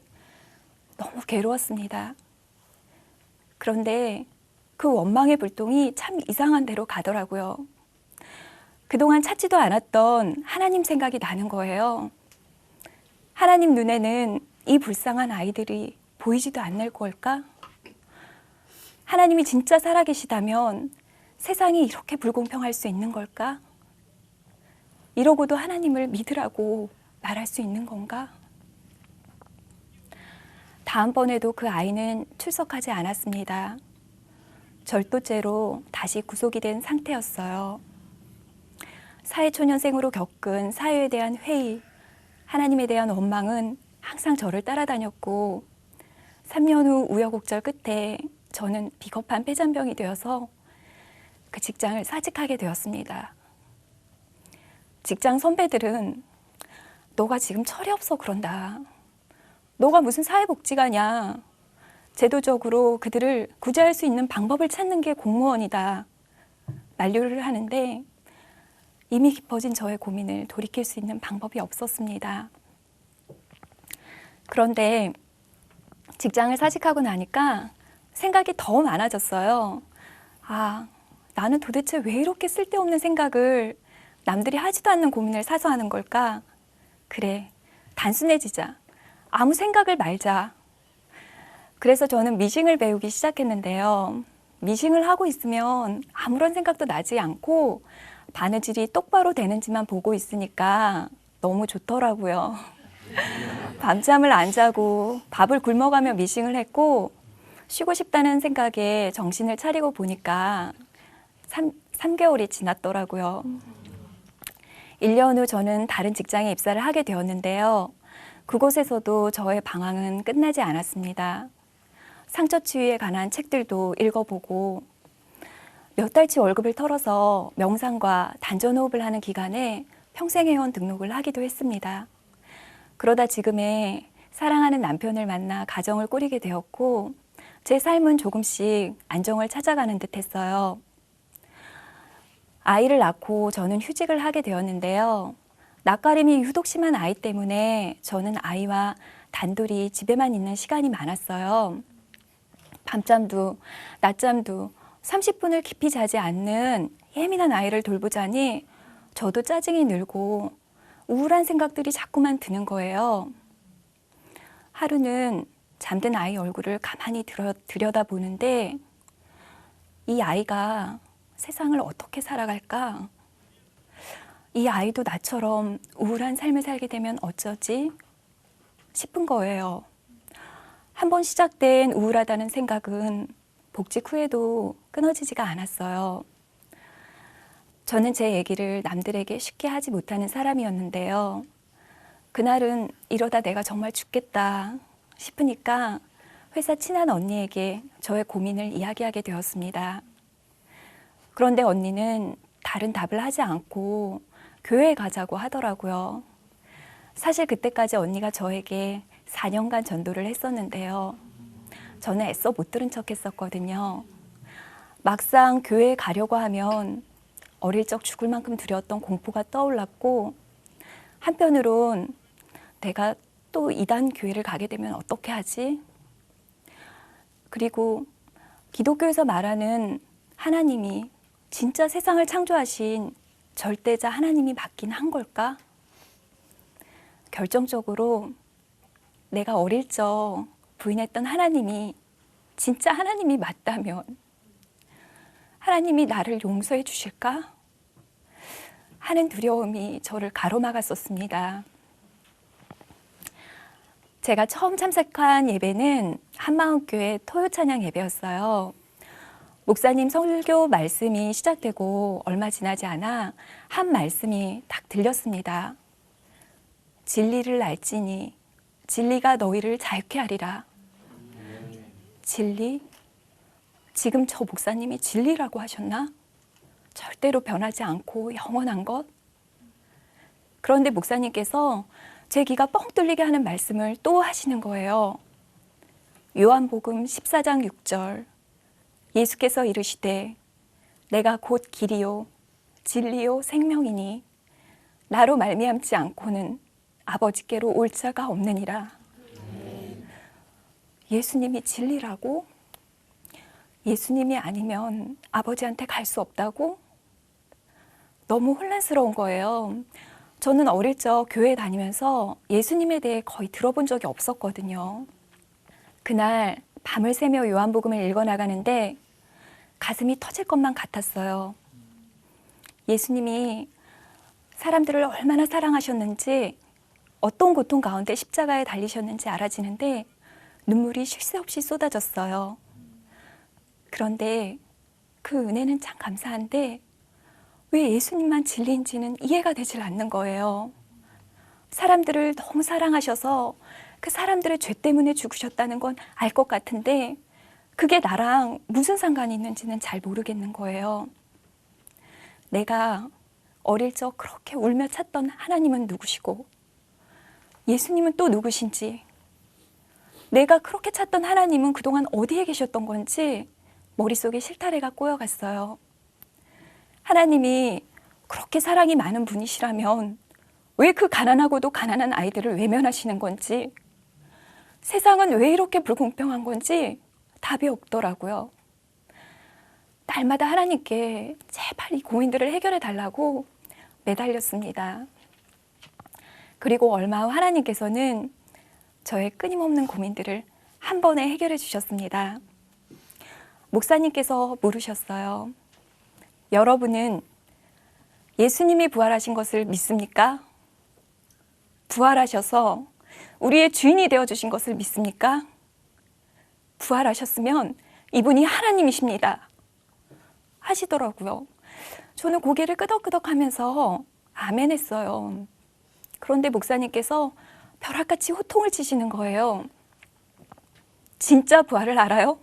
너무 괴로웠습니다. 그런데 그 원망의 불똥이 참 이상한 데로 가더라고요. 그동안 찾지도 않았던 하나님 생각이 나는 거예요. 하나님 눈에는 이 불쌍한 아이들이 보이지도 않는 걸까? 하나님이 진짜 살아계시다면 세상이 이렇게 불공평할 수 있는 걸까? 이러고도 하나님을 믿으라고 말할 수 있는 건가? 다음번에도 그 아이는 출석하지 않았습니다. 절도죄로 다시 구속이 된 상태였어요. 사회초년생으로 겪은 사회에 대한 회의, 하나님에 대한 원망은 항상 저를 따라다녔고 3년 후 우여곡절 끝에 저는 비겁한 폐잔병이 되어서 그 직장을 사직하게 되었습니다. 직장 선배들은 너가 지금 철이 없어 그런다. 너가 무슨 사회복지가냐. 제도적으로 그들을 구제할 수 있는 방법을 찾는 게 공무원이다. 만류를 하는데 이미 깊어진 저의 고민을 돌이킬 수 있는 방법이 없었습니다. 그런데 직장을 사직하고 나니까 생각이 더 많아졌어요. 아, 나는 도대체 왜 이렇게 쓸데없는 생각을 남들이 하지도 않는 고민을 사서 하는 걸까? 그래, 단순해지자. 아무 생각을 말자. 그래서 저는 미싱을 배우기 시작했는데요. 미싱을 하고 있으면 아무런 생각도 나지 않고 바느질이 똑바로 되는지만 보고 있으니까 너무 좋더라고요. 밤잠을 안 자고 밥을 굶어가며 미싱을 했고 쉬고 싶다는 생각에 정신을 차리고 보니까 3개월이 지났더라고요. 1년 후 저는 다른 직장에 입사를 하게 되었는데요. 그곳에서도 저의 방황은 끝나지 않았습니다. 상처 치유에 관한 책들도 읽어보고 몇 달치 월급을 털어서 명상과 단전호흡을 하는 기간에 평생회원 등록을 하기도 했습니다. 그러다 지금의 사랑하는 남편을 만나 가정을 꾸리게 되었고 제 삶은 조금씩 안정을 찾아가는 듯 했어요. 아이를 낳고 저는 휴직을 하게 되었는데요. 낯가림이 유독 심한 아이 때문에 저는 아이와 단둘이 집에만 있는 시간이 많았어요. 밤잠도 낮잠도 30분을 깊이 자지 않는 예민한 아이를 돌보자니 저도 짜증이 늘고 우울한 생각들이 자꾸만 드는 거예요. 하루는 잠든 아이 얼굴을 가만히 들여다보는데 이 아이가 세상을 어떻게 살아갈까? 이 아이도 나처럼 우울한 삶을 살게 되면 어쩌지? 싶은 거예요. 한번 시작된 우울하다는 생각은 복직 후에도 끊어지지가 않았어요. 저는 제 얘기를 남들에게 쉽게 하지 못하는 사람이었는데요. 그날은 이러다 내가 정말 죽겠다 싶으니까 회사 친한 언니에게 저의 고민을 이야기하게 되었습니다. 그런데 언니는 다른 답을 하지 않고 교회에 가자고 하더라고요. 사실 그때까지 언니가 저에게 4년간 전도를 했었는데요. 저는 애써 못 들은 척 했었거든요. 막상 교회에 가려고 하면 어릴 적 죽을 만큼 두려웠던 공포가 떠올랐고 한편으론 내가 또 이단 교회를 가게 되면 어떻게 하지? 그리고 기독교에서 말하는 하나님이 진짜 세상을 창조하신 절대자 하나님이 맞긴 한 걸까? 결정적으로 내가 어릴 적 부인했던 하나님이 진짜 하나님이 맞다면 하나님이 나를 용서해 주실까? 하는 두려움이 저를 가로막았었습니다. 제가 처음 참석한 예배는 한마음교회 토요찬양 예배였어요. 목사님 설교 말씀이 시작되고 얼마 지나지 않아 한 말씀이 딱 들렸습니다. 진리를 알지니 진리가 너희를 자유케 하리라. 진리? 지금 저 목사님이 진리라고 하셨나? 절대로 변하지 않고 영원한 것? 그런데 목사님께서 제 귀가 뻥 뚫리게 하는 말씀을 또 하시는 거예요. 요한복음 14장 6절. 예수께서 이르시되 내가 곧 길이요 진리요 생명이니 나로 말미암지 않고는 아버지께로 올 자가 없느니라. 예수님이 진리라고? 예수님이 아니면 아버지한테 갈 수 없다고? 너무 혼란스러운 거예요. 저는 어릴 적 교회 다니면서 예수님에 대해 거의 들어본 적이 없었거든요. 그날 밤을 새며 요한복음을 읽어나가는데 가슴이 터질 것만 같았어요. 예수님이 사람들을 얼마나 사랑하셨는지, 어떤 고통 가운데 십자가에 달리셨는지 알아지는데 눈물이 쉴 새 없이 쏟아졌어요. 그런데 그 은혜는 참 감사한데 왜 예수님만 진리인지는 이해가 되질 않는 거예요. 사람들을 너무 사랑하셔서 그 사람들의 죄 때문에 죽으셨다는 건 알 것 같은데 그게 나랑 무슨 상관이 있는지는 잘 모르겠는 거예요. 내가 어릴 적 그렇게 울며 찾던 하나님은 누구시고 예수님은 또 누구신지, 내가 그렇게 찾던 하나님은 그동안 어디에 계셨던 건지 머릿속에 실타래가 꼬여갔어요. 하나님이 그렇게 사랑이 많은 분이시라면 왜 그 가난하고도 가난한 아이들을 외면하시는 건지, 세상은 왜 이렇게 불공평한 건지 답이 없더라고요. 날마다 하나님께 제발 이 고민들을 해결해 달라고 매달렸습니다. 그리고 얼마 후 하나님께서는 저의 끊임없는 고민들을 한 번에 해결해 주셨습니다. 목사님께서 물으셨어요. 여러분은 예수님이 부활하신 것을 믿습니까? 부활하셔서 우리의 주인이 되어주신 것을 믿습니까? 부활하셨으면 이분이 하나님이십니다. 하시더라고요. 저는 고개를 끄덕끄덕 하면서 아멘 했어요. 그런데 목사님께서 벼락같이 호통을 치시는 거예요. 진짜 부활을 알아요?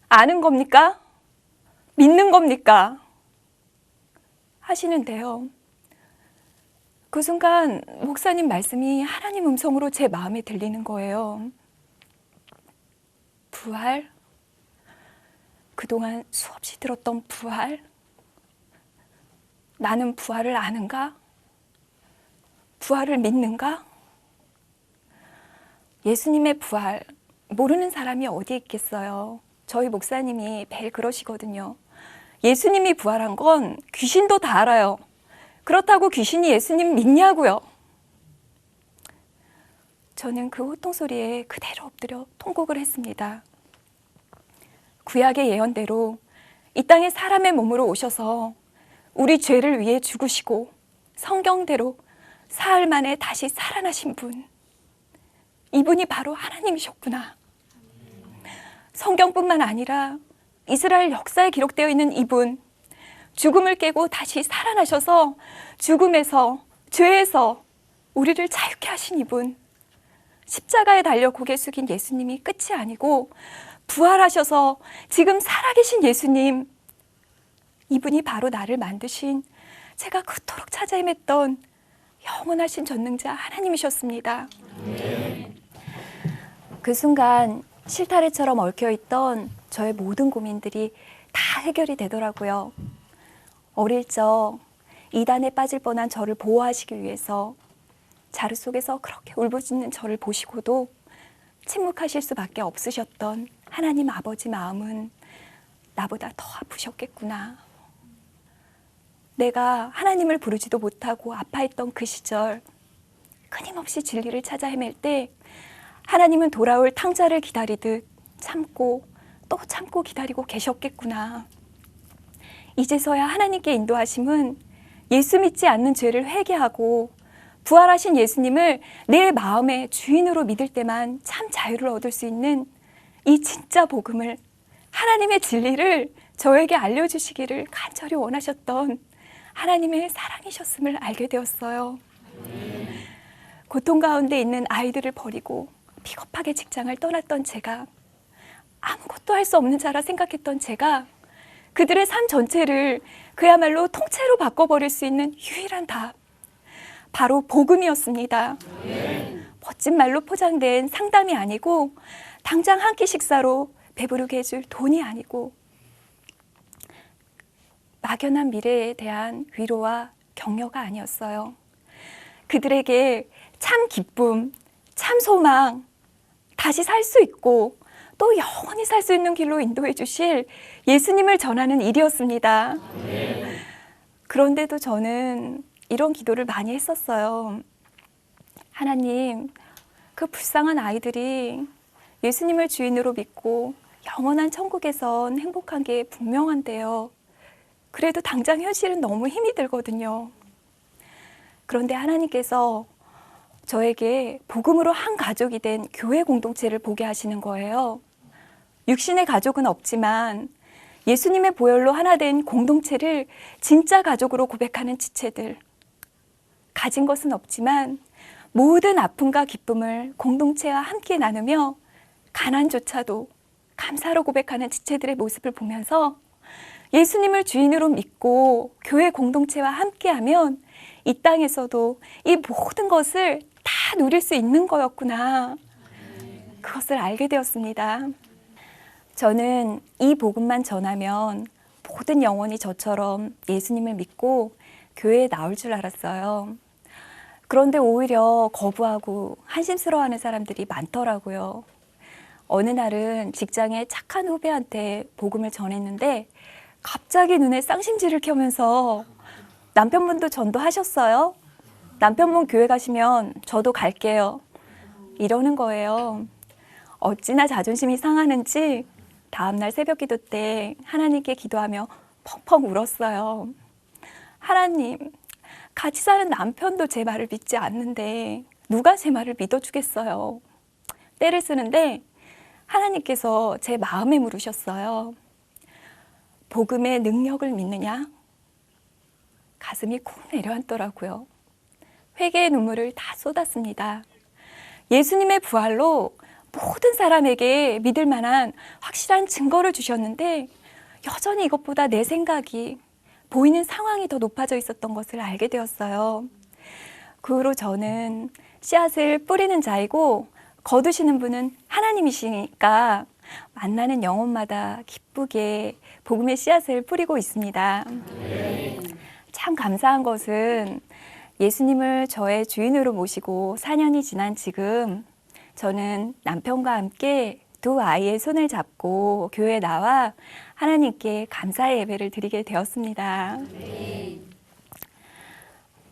아는 겁니까? 믿는 겁니까? 하시는데요. 그 순간 목사님 말씀이 하나님 음성으로 제 마음에 들리는 거예요. 부활? 그동안 수없이 들었던 부활? 나는 부활을 아는가? 부활을 믿는가? 예수님의 부활 모르는 사람이 어디에 있겠어요. 저희 목사님이 매일 그러시거든요. 예수님이 부활한 건 귀신도 다 알아요. 그렇다고 귀신이 예수님 믿냐고요. 저는 그 호통 소리에 그대로 엎드려 통곡을 했습니다. 구약의 예언대로 이 땅에 사람의 몸으로 오셔서 우리 죄를 위해 죽으시고 성경대로 사흘 만에 다시 살아나신 분, 이분이 바로 하나님이셨구나. 성경뿐만 아니라 이스라엘 역사에 기록되어 있는 이분, 죽음을 깨고 다시 살아나셔서 죽음에서, 죄에서 우리를 자유케 하신 이분, 십자가에 달려 고개 숙인 예수님이 끝이 아니고 부활하셔서 지금 살아계신 예수님, 이분이 바로 나를 만드신, 제가 그토록 찾아 헤맸던 영원하신 전능자 하나님이셨습니다. 그 순간 실타래처럼 얽혀있던 저의 모든 고민들이 다 해결이 되더라고요. 어릴 적 이단에 빠질 뻔한 저를 보호하시기 위해서 자루 속에서 그렇게 울부짖는 저를 보시고도 침묵하실 수밖에 없으셨던 하나님 아버지 마음은 나보다 더 아프셨겠구나. 내가 하나님을 부르지도 못하고 아파했던 그 시절, 끊임없이 진리를 찾아 헤맬 때 하나님은 돌아올 탕자를 기다리듯 참고 또 참고 기다리고 계셨겠구나. 이제서야 하나님께 인도하심은 예수 믿지 않는 죄를 회개하고 부활하신 예수님을 내 마음의 주인으로 믿을 때만 참 자유를 얻을 수 있는 이 진짜 복음을, 하나님의 진리를 저에게 알려주시기를 간절히 원하셨던 하나님의 사랑이셨음을 알게 되었어요. 고통 가운데 있는 아이들을 버리고 비겁하게 직장을 떠났던 제가, 아무것도 할 수 없는 자라 생각했던 제가 그들의 삶 전체를 그야말로 통째로 바꿔버릴 수 있는 유일한 답, 바로 복음이었습니다. 멋진 말로 포장된 상담이 아니고 당장 한 끼 식사로 배부르게 해줄 돈이 아니고 막연한 미래에 대한 위로와 격려가 아니었어요. 그들에게 참 기쁨, 참 소망, 다시 살 수 있고 또 영원히 살 수 있는 길로 인도해 주실 예수님을 전하는 일이었습니다. 그런데도 저는 이런 기도를 많이 했었어요. 하나님, 그 불쌍한 아이들이 예수님을 주인으로 믿고 영원한 천국에선 행복한 게 분명한데요. 그래도 당장 현실은 너무 힘이 들거든요. 그런데 하나님께서 저에게 복음으로 한 가족이 된 교회 공동체를 보게 하시는 거예요. 육신의 가족은 없지만 예수님의 보혈로 하나 된 공동체를 진짜 가족으로 고백하는 지체들. 가진 것은 없지만 모든 아픔과 기쁨을 공동체와 함께 나누며 가난조차도 감사로 고백하는 지체들의 모습을 보면서 예수님을 주인으로 믿고 교회 공동체와 함께하면 이 땅에서도 이 모든 것을 다 누릴 수 있는 거였구나. 그것을 알게 되었습니다. 저는 이 복음만 전하면 모든 영혼이 저처럼 예수님을 믿고 교회에 나올 줄 알았어요. 그런데 오히려 거부하고 한심스러워하는 사람들이 많더라고요. 어느 날은 직장에 착한 후배한테 복음을 전했는데 갑자기 눈에 쌍심지를 켜면서 남편분도 전도하셨어요? 남편분 교회 가시면 저도 갈게요. 이러는 거예요. 어찌나 자존심이 상하는지 다음날 새벽 기도 때 하나님께 기도하며 펑펑 울었어요. 하나님, 같이 사는 남편도 제 말을 믿지 않는데 누가 제 말을 믿어주겠어요. 때를 쓰는데 하나님께서 제 마음에 물으셨어요. 복음의 능력을 믿느냐? 가슴이 쿵 내려앉더라고요. 회개의 눈물을 다 쏟았습니다. 예수님의 부활로 모든 사람에게 믿을 만한 확실한 증거를 주셨는데 여전히 이것보다 내 생각이 보이는 상황이 더 높아져 있었던 것을 알게 되었어요. 그 후로 저는 씨앗을 뿌리는 자이고 거두시는 분은 하나님이시니까 만나는 영혼마다 기쁘게 복음의 씨앗을 뿌리고 있습니다. 참 감사한 것은 예수님을 저의 주인으로 모시고 4년이 지난 지금 저는 남편과 함께 두 아이의 손을 잡고 교회에 나와 하나님께 감사의 예배를 드리게 되었습니다.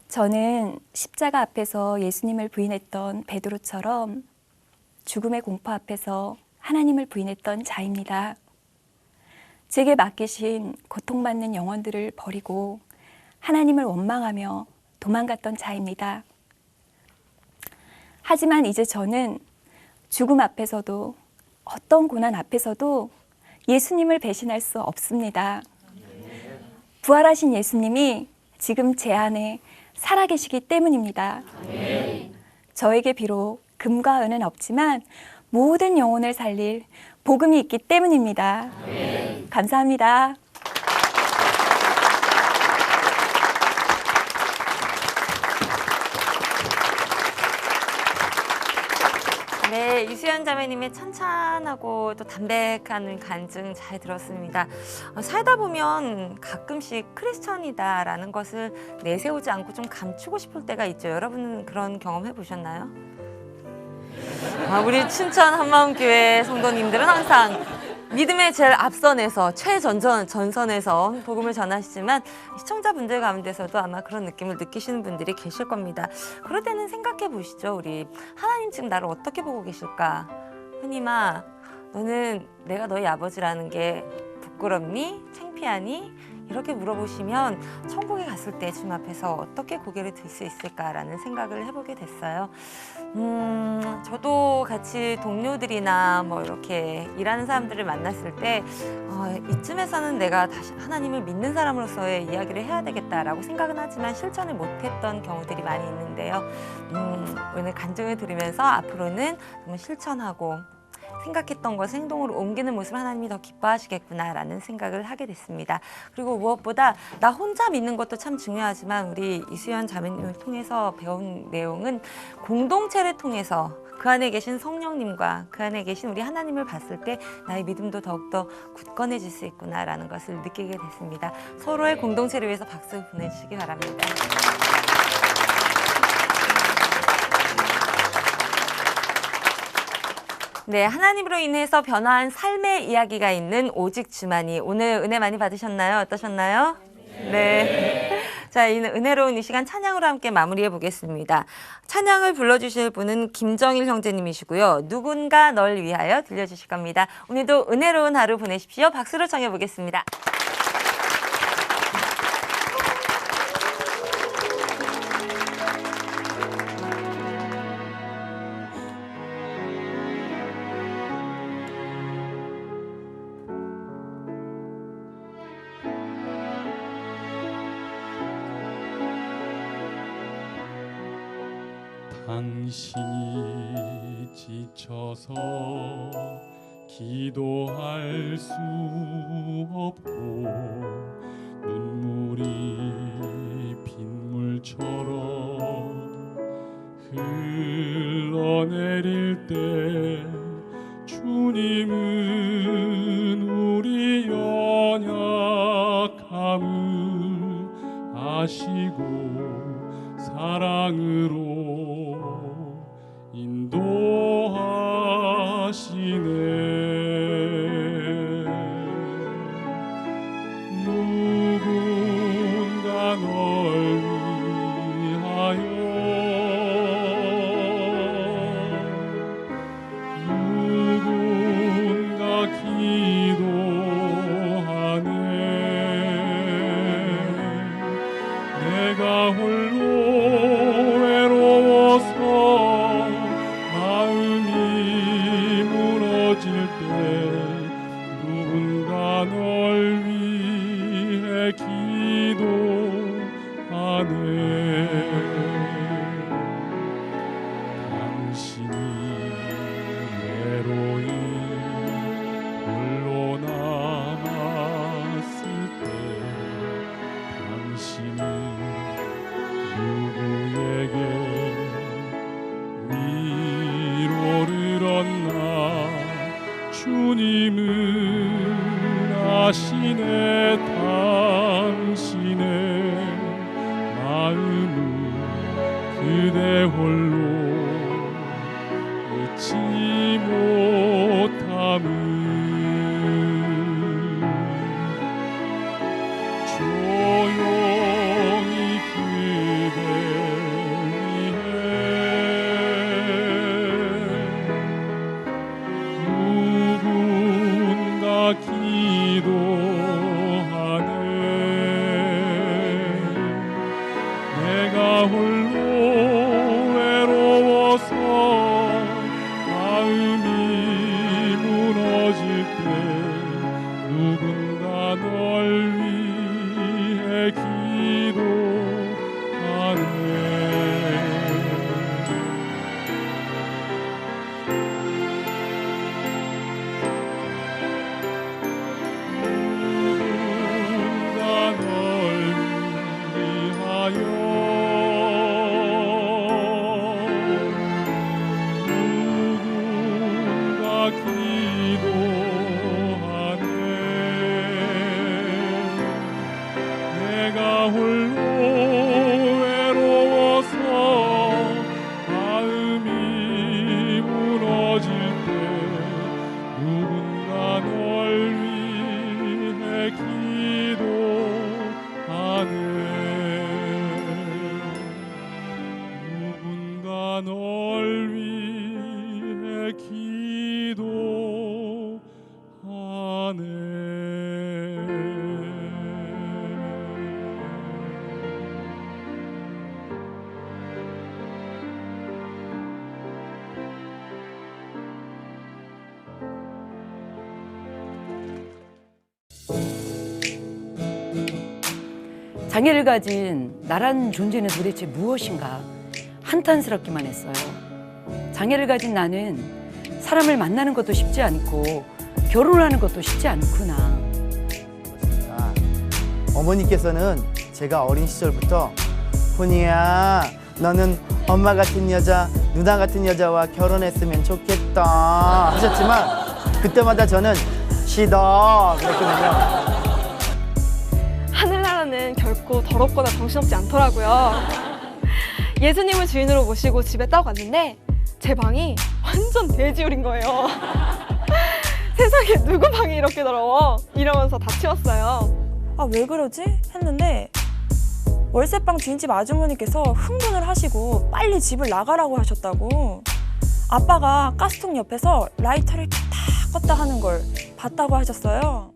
저는 십자가 앞에서 예수님을 부인했던 베드로처럼 죽음의 공포 앞에서 하나님을 부인했던 자입니다. 제게 맡기신 고통받는 영혼들을 버리고 하나님을 원망하며 도망갔던 자입니다. 하지만 이제 저는 죽음 앞에서도 어떤 고난 앞에서도 예수님을 배신할 수 없습니다. 부활하신 예수님이 지금 제 안에 살아계시기 때문입니다. 저에게 비록 금과 은은 없지만 모든 영혼을 살릴 복음이 있기 때문입니다. 감사합니다. 네, 이수연 자매님의 찬찬하고 또 담백한 간증 잘 들었습니다. 살다 보면 가끔씩 크리스천이다라는 것을 내세우지 않고 좀 감추고 싶을 때가 있죠. 여러분은 그런 경험 해보셨나요? 우리 춘천 한마음교회 성도님들은 항상 믿음의 제일 앞선에서 전선에서 복음을 전하시지만 시청자분들 가운데서도 아마 그런 느낌을 느끼시는 분들이 계실 겁니다. 그럴 때는 생각해 보시죠. 우리 하나님 지금 나를 어떻게 보고 계실까? 하나님아, 너는 내가 너희 아버지라는 게 부끄럽니? 창피하니? 이렇게 물어보시면 천국에 갔을 때 주님 앞에서 어떻게 고개를 들 수 있을까라는 생각을 해보게 됐어요. 저도 같이 동료들이나 뭐 이렇게 일하는 사람들을 만났을 때 이쯤에서는 내가 다시 하나님을 믿는 사람으로서의 이야기를 해야 되겠다라고 생각은 하지만 실천을 못했던 경우들이 많이 있는데요. 오늘 간증을 들으면서 앞으로는 정말 실천하고 생각했던 것을 행동으로 옮기는 모습을 하나님이 더 기뻐하시겠구나라는 생각을 하게 됐습니다. 그리고 무엇보다 나 혼자 믿는 것도 참 중요하지만 우리 이수연 자매님을 통해서 배운 내용은 공동체를 통해서 그 안에 계신 성령님과 그 안에 계신 우리 하나님을 봤을 때 나의 믿음도 더욱더 굳건해질 수 있구나라는 것을 느끼게 됐습니다. 서로의 공동체를 위해서 박수 보내주시기 바랍니다. 네, 하나님으로 인해서 변화한 삶의 이야기가 있는 오직 주만이. 오늘 은혜 많이 받으셨나요? 어떠셨나요? 네. 자, 이 은혜로운 이 시간 찬양으로 함께 마무리해 보겠습니다. 찬양을 불러주실 분은 김정일 형제님이시고요. 누군가 널 위하여 들려주실 겁니다. 오늘도 은혜로운 하루 보내십시오. 박수로 청해 보겠습니다. 당신이 지쳐서 기도할 수 없고 눈물이 빗물처럼 흘러내릴 때 주님은 우리 연약함을 아시고 사랑으로 인도하시네. 누군가 널 위하여 누군가 기도하네. 내가 홀로 외로워서 마음이 무너질 때 누군가 널 위해 기도하네. 당신이 외로이 홀로 남았을 때 당신은 누구에게 위로를 얻나. 주님은 아시네. 당신의 마음을 그대 홀로 잊지 못함을. 조용히 그대 위해 누군가 기도하네. 내가 홀로 외로워서 마음이 무너질 때 누군가 널 위해 기도하네. 누군가 널 위하여 누군가 기도하네. 내가 홀로 외로워서 마음이 무너질 때 누군가 널 위해 기도하네. 누군가 널 위해 장애를 가진 나란 존재는 도대체 무엇인가 한탄스럽기만 했어요. 장애를 가진 나는 사람을 만나는 것도 쉽지 않고 결혼하는 것도 쉽지 않구나. 어머니께서는 제가 어린 시절부터 훈이야 너는 엄마 같은 여자, 누나 같은 여자와 결혼했으면 좋겠다 하셨지만 그때마다 저는 싫어 그랬거든요. 하늘나라는 결코 더럽거나 정신없지 않더라고요. 예수님을 주인으로 모시고 집에 딱 왔는데 제 방이 완전 돼지울인 거예요. 세상에 누구 방이 이렇게 더러워? 이러면서 다 치웠어요. 아, 왜 그러지? 했는데 월세방 주인집 아주머니께서 흥분을 하시고 빨리 집을 나가라고 하셨다고. 아빠가 가스통 옆에서 라이터를 켰다 껐다 하는 걸 봤다고 하셨어요.